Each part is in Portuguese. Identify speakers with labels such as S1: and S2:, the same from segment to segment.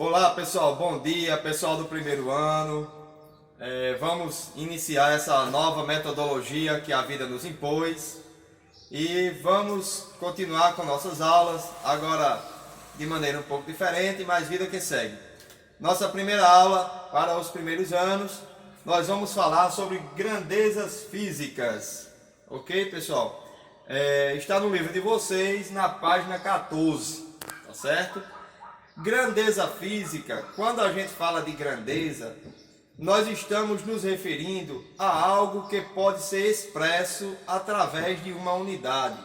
S1: Olá pessoal, bom dia pessoal do primeiro ano. Vamos iniciar essa nova metodologia que a vida nos impôs e vamos continuar com nossas aulas, agora de maneira um pouco diferente, mas vida que segue. Nossa primeira aula para os primeiros anos, nós vamos falar sobre grandezas físicas, ok pessoal? Está no livro de vocês, na página 14, tá certo? Grandeza física, quando a gente fala de grandeza, nós estamos nos referindo a algo que pode ser expresso através de uma unidade.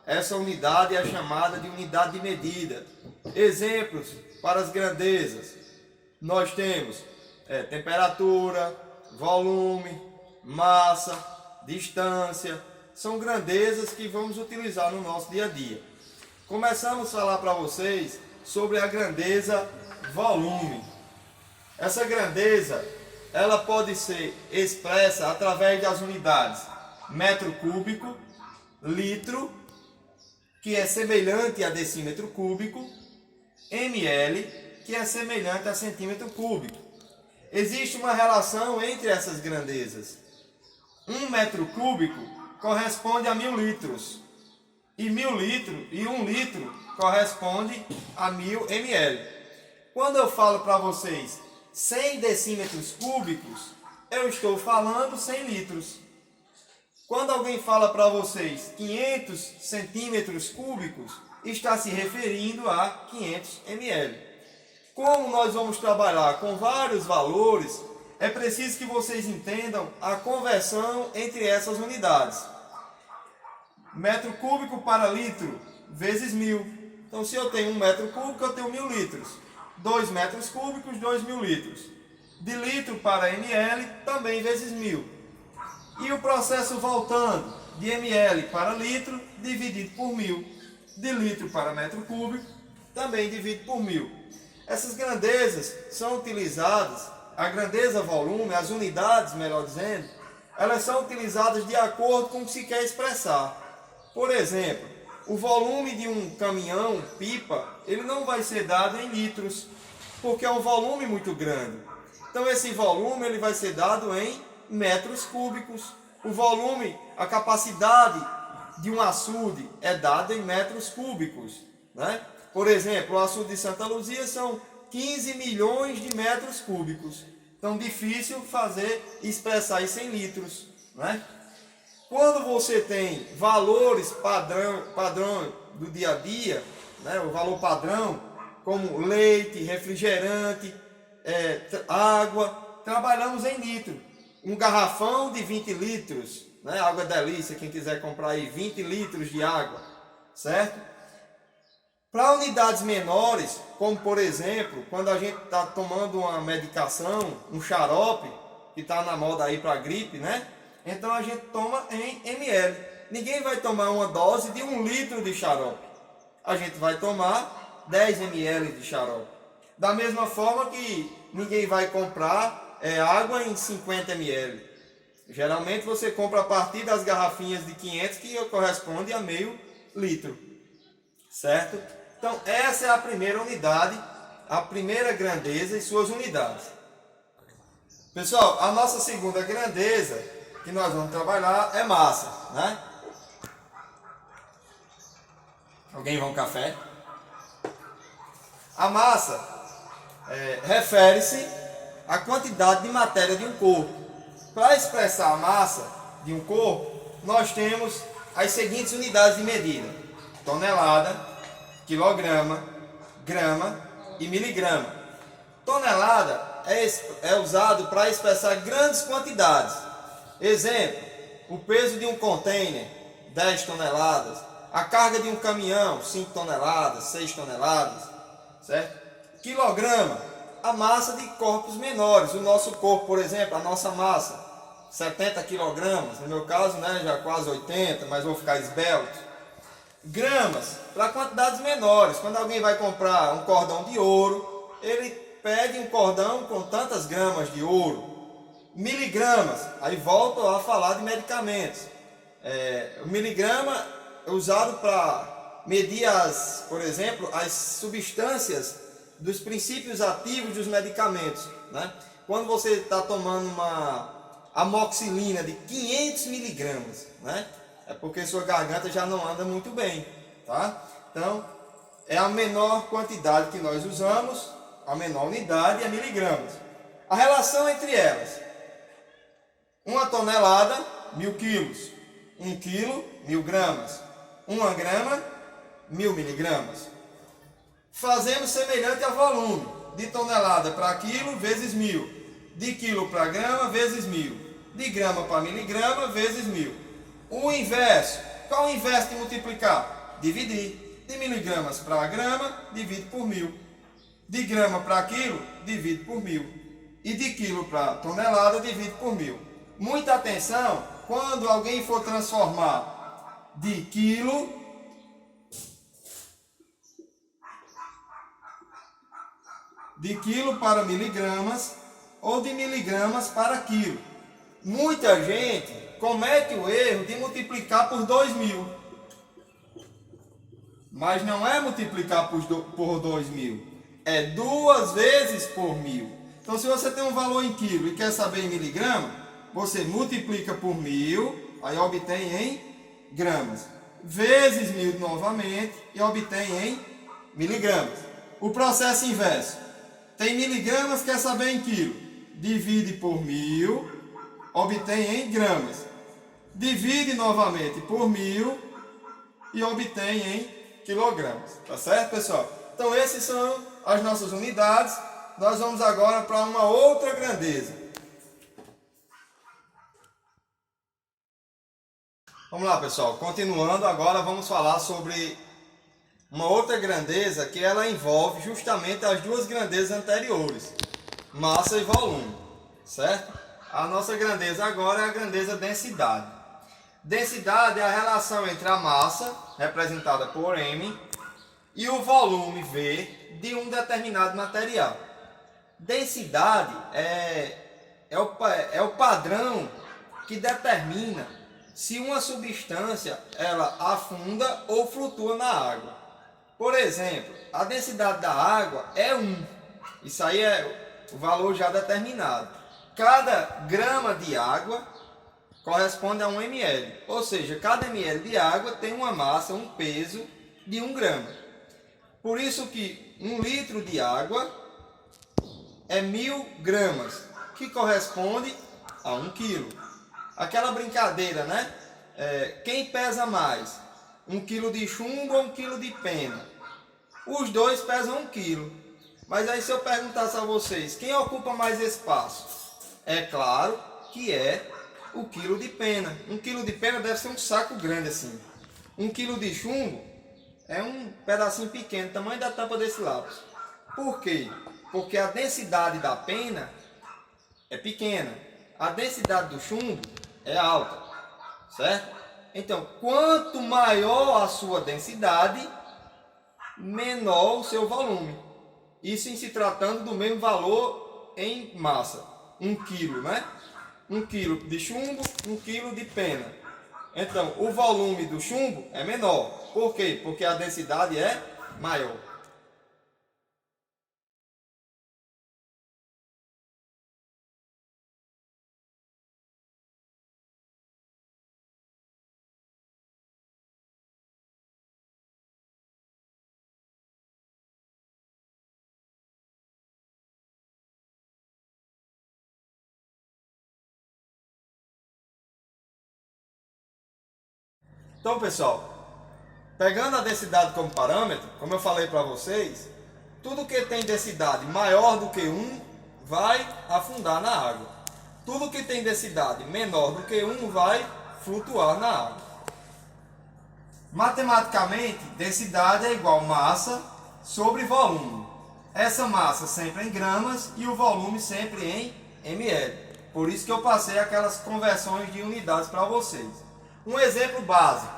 S1: Essa unidade é chamada de unidade de medida. Exemplos para as grandezas, nós temos temperatura, volume, massa, distância, são grandezas que vamos utilizar no nosso dia a dia. Começamos a falar para vocês sobre a grandeza volume. Essa grandeza, ela pode ser expressa através das unidades metro cúbico, litro, que é semelhante a decímetro cúbico, ml, que é semelhante a centímetro cúbico. Existe uma relação entre essas grandezas. 1 metro cúbico corresponde a 1000 litros. E 1000 litros e 1 litro corresponde a 1000 ml. Quando eu falo para vocês 100 decímetros cúbicos, eu estou falando 100 litros. Quando alguém fala para vocês 500 centímetros cúbicos, está se referindo a 500 ml. Como nós vamos trabalhar com vários valores, é preciso que vocês entendam a conversão entre essas unidades. Metro cúbico para litro vezes 1000. Então, se eu tenho 1 metro cúbico, eu tenho 1000 litros. 2 metros cúbicos, 2000 litros. De litro para ml, também vezes 1000. E o processo voltando, de ml para litro, dividido por 1000. De litro para metro cúbico, também dividido por 1000. Essas grandezas são utilizadas, a grandeza volume, as unidades, melhor dizendo, elas são utilizadas de acordo com o que se quer expressar. Por exemplo, o volume de um caminhão pipa, ele não vai ser dado em litros, porque é um volume muito grande. Então esse volume ele vai ser dado em metros cúbicos. O volume, a capacidade de um açude é dada em metros cúbicos, né? Por exemplo, o açude de Santa Luzia são 15 milhões de metros cúbicos. Então difícil expressar isso em litros, né? Quando você tem valores padrão do dia a dia, né, o valor padrão, como leite, refrigerante, água, trabalhamos em litro. Um garrafão de 20 litros, né, água delícia, quem quiser comprar aí 20 litros de água, certo? Para unidades menores, como por exemplo, quando a gente está tomando uma medicação, um xarope, que está na moda aí para gripe, né? Então a gente toma em ml. Ninguém vai tomar uma dose de 1 litro de xarope. A gente vai tomar 10 ml de xarope. Da mesma forma que ninguém vai comprar água em 50 ml. Geralmente você compra a partir das garrafinhas de 500 que corresponde a meio litro. Certo? Então essa é a primeira unidade, a primeira grandeza e suas unidades. Pessoal, a nossa segunda grandeza que nós vamos trabalhar é massa, né? Alguém vai um café? A massa refere-se à quantidade de matéria de um corpo. Para expressar a massa de um corpo, nós temos as seguintes unidades de medida: tonelada, quilograma, grama e miligrama. Tonelada é usado para expressar grandes quantidades. Exemplo, o peso de um container, 10 toneladas. A carga de um caminhão, 5 toneladas, 6 toneladas. Certo? Quilograma, a massa de corpos menores. O nosso corpo, por exemplo, a nossa massa, 70 quilogramas. No meu caso, né, já quase 80, mas vou ficar esbelto. Gramas, para quantidades menores. Quando alguém vai comprar um cordão de ouro, ele pede um cordão com tantas gramas de ouro. Miligramas, aí volto a falar de medicamentos. O miligrama é usado para medir, por exemplo, as substâncias dos princípios ativos dos medicamentos, né? Quando você está tomando uma amoxicilina de 500 miligramas, né? É porque sua garganta já não anda muito bem, tá? Então, é a menor quantidade que nós usamos, a menor unidade é miligramas. A relação entre elas: 1 tonelada, 1000 quilos. 1 quilo, 1000 gramas. 1 grama, 1000 miligramas. Fazemos semelhante ao volume, de tonelada para quilo vezes 1000, de quilo para grama vezes 1000, de grama para miligrama vezes 1000. O inverso, qual o inverso de multiplicar? Dividir. De miligramas para grama, divide por 1000. De grama para quilo, divide por 1000. E de quilo para tonelada, divide por 1000. Muita atenção quando alguém for transformar de quilo para miligramas ou de miligramas para quilo. Muita gente comete o erro de multiplicar por 2000. Mas não é multiplicar por 2000, é 2 vezes por 1000. Então, se você tem um valor em quilo e quer saber em miligrama, você multiplica por 1000, aí obtém em gramas, vezes 1000 novamente e obtém em miligramas. O processo inverso: tem miligramas, quer saber em quilo, divide por 1000, obtém em gramas, divide novamente por 1000 e obtém em quilogramas. Tá certo, pessoal? Então, essas são as nossas unidades. Nós vamos agora para uma outra grandeza. Vamos lá, pessoal. Continuando, agora vamos falar sobre uma outra grandeza que ela envolve justamente as duas grandezas anteriores, massa e volume, certo? A nossa grandeza agora é a grandeza densidade. Densidade é a relação entre a massa, representada por M, e o volume V de um determinado material. Densidade é o padrão que determina se uma substância ela afunda ou flutua na água. Por exemplo, a densidade da água é 1. Isso aí é o valor já determinado. Cada grama de água corresponde a 1 ml. Ou seja, cada ml de água tem uma massa, um peso de 1 grama. Por isso que 1 litro de água é 1000 gramas, que corresponde a 1 quilo. Aquela brincadeira, né? Quem pesa mais? 1 quilo de chumbo ou 1 quilo de pena? Os dois pesam 1 quilo. Mas aí, se eu perguntasse a vocês, quem ocupa mais espaço? É claro que é o quilo de pena. 1 quilo de pena deve ser um saco grande assim. 1 quilo de chumbo é um pedacinho pequeno, tamanho da tampa desse lápis. Por quê? Porque a densidade da pena é pequena. A densidade do chumbo é alta, certo? Então, quanto maior a sua densidade, menor o seu volume. Isso em se tratando do mesmo valor em massa. 1 quilo, né? 1 quilo de chumbo, 1 quilo de pena. Então, o volume do chumbo é menor. Por quê? Porque a densidade é maior. Então, pessoal, pegando a densidade como parâmetro, como eu falei para vocês, tudo que tem densidade maior do que 1 vai afundar na água. Tudo que tem densidade menor do que 1 vai flutuar na água. Matematicamente, densidade é igual massa sobre volume. Essa massa sempre em gramas e o volume sempre em ml. Por isso que eu passei aquelas conversões de unidades para vocês. Um exemplo básico: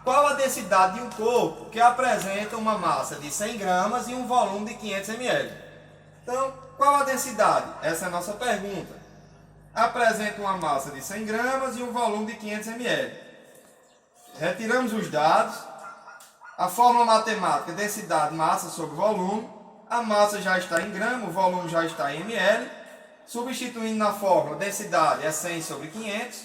S1: qual a densidade de um corpo que apresenta uma massa de 100 gramas e um volume de 500 ml? Então, qual a densidade? Essa é a nossa pergunta. Apresenta uma massa de 100 gramas e um volume de 500 ml. Retiramos os dados. A fórmula matemática: densidade, massa sobre volume. a massa já está em grama, o volume já está em ml. Substituindo na fórmula, densidade é 100 sobre 500.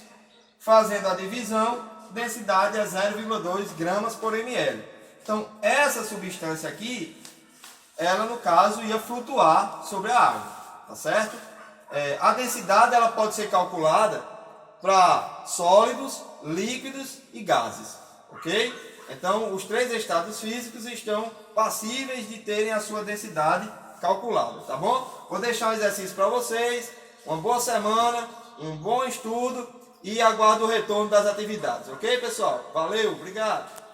S1: Fazendo a divisão, densidade é 0,2 gramas por ml. Então, essa substância aqui, ela no caso ia flutuar sobre a água, tá certo? A densidade ela pode ser calculada para sólidos, líquidos e gases, ok? Então, os 3 estados físicos estão passíveis de terem a sua densidade calculada, tá bom? Vou deixar um exercício para vocês, uma boa semana, um bom estudo e aguardo o retorno das atividades, ok, pessoal? Valeu, obrigado!